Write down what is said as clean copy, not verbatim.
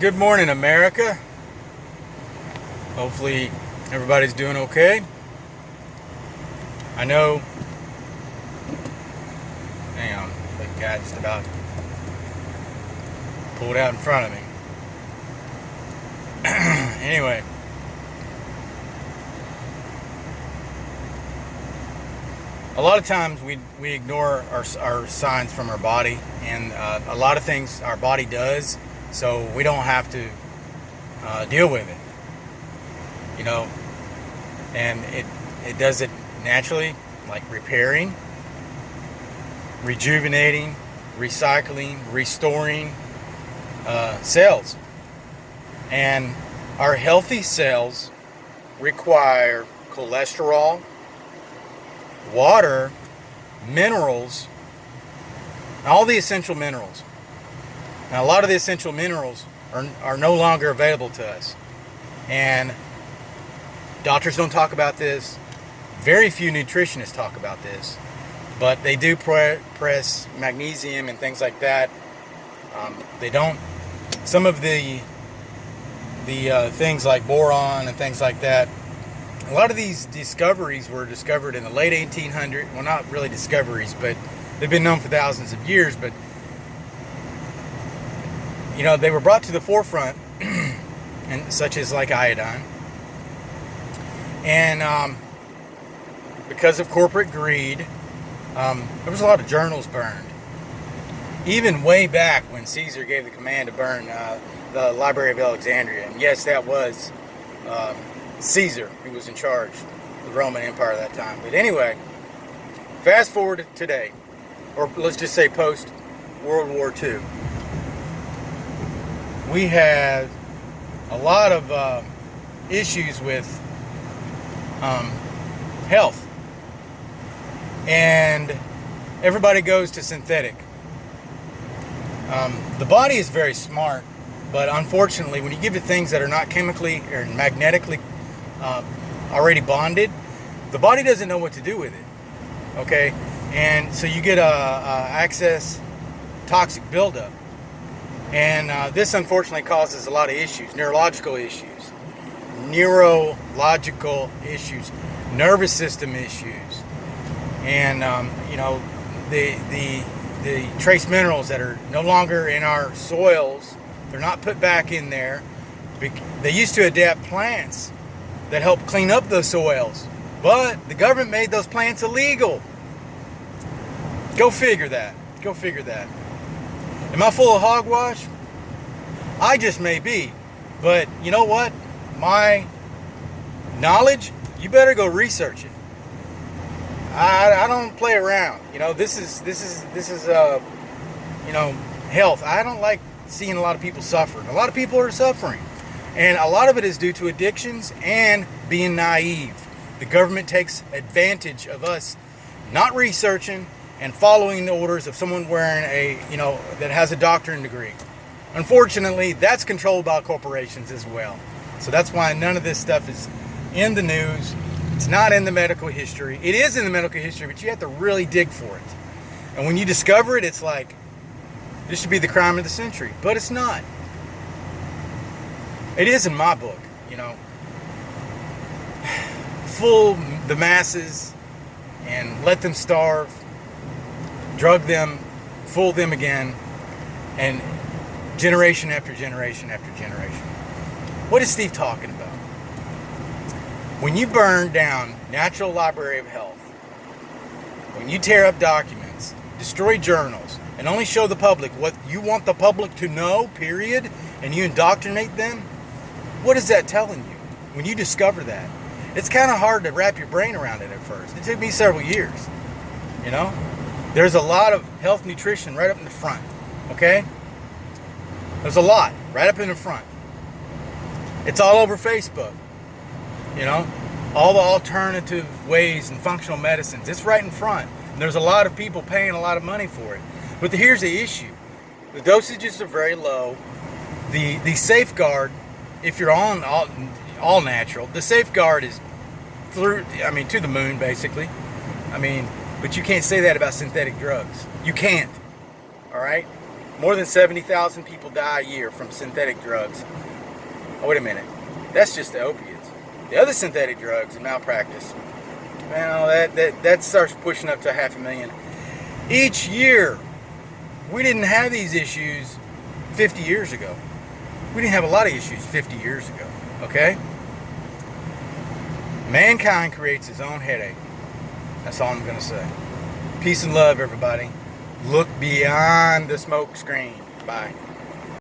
Good morning, America. Hopefully everybody's doing okay. I know, hang on, the guy just about pulled out in front of me. Anyway, a lot of times we ignore our signs from our body, and a lot of things our body does, so we don't have to deal with it, you know, and it does it naturally, like repairing, rejuvenating, recycling, restoring cells. And our healthy cells require cholesterol, water, minerals, all the essential minerals. Now, a lot of the essential minerals are no longer available to us. And doctors don't talk about this. Very few nutritionists talk about this. But they do press magnesium and things like that. They don't. Some of the things like boron and things like that, a lot of these discoveries were discovered in the late 1800s. Well, not really discoveries, but they've been known for thousands of years. But, you know, they were brought to the forefront, and such as like iodine. And because of corporate greed, there was a lot of journals burned. Even way back when Caesar gave the command to burn the Library of Alexandria. And yes, that was Caesar who was in charge of the Roman Empire at that time. But anyway, fast forward to today, or let's just say post World War II. We had a lot of issues with health. And everybody goes to synthetic. The body is very smart, but unfortunately, when you give it things that are not chemically or magnetically already bonded, the body doesn't know what to do with it. Okay, and so you get a excess toxic buildup, and this unfortunately causes a lot of issues, neurological issues, nervous system issues, and you know, the trace minerals that are no longer in our soils, they're not put back in there. They used to adapt plants that help clean up the soils, but the government made those plants illegal. Go figure that. Go figure that. Am I full of hogwash? I just may be. But you know what? My knowledge, you better go research it. I don't play around. You know, this is you know, health. I don't like seeing a lot of people suffering. A lot of people are suffering, and a lot of it is due to addictions and being naive. The government takes advantage of us not researching and following the orders of someone wearing that has a doctorate degree. Unfortunately, that's controlled by corporations as well. So that's why none of this stuff is in the news. It's not in the medical history. It is in the medical history, but you have to really dig for it. And when you discover it, it's like, this should be the crime of the century. But it's not. It is in my book, you know. Fool the masses and let them starve. Drug them, fool them again. And generation after generation after generation. What is Steve talking about? When you burn down Natural Library of Health, when you tear up documents, destroy journals, and only show the public what you want the public to know, period, and you indoctrinate them, what is that telling you? When you discover that, it's kind of hard to wrap your brain around it at first. It took me several years, you know? There's a lot of health nutrition right up in the front, okay? There's a lot right up in the front. It's all over Facebook. You know, all the alternative ways and functional medicines, it's right in front. And there's a lot of people paying a lot of money for it. But here's the issue. The dosages are very low. The safeguard, if you're on all natural, the safeguard is to the moon, basically. But you can't say that about synthetic drugs. You can't. All right? More than 70,000 people die a year from synthetic drugs. Oh, wait a minute. That's just the opiates. The other synthetic drugs and malpractice, well, that starts pushing up to 500,000 each year. We didn't have these issues 50 years ago. We didn't have a lot of issues 50 years ago, okay? Mankind creates his own headache. That's all I'm going to say. Peace and love, everybody. Look beyond the smoke screen. Bye.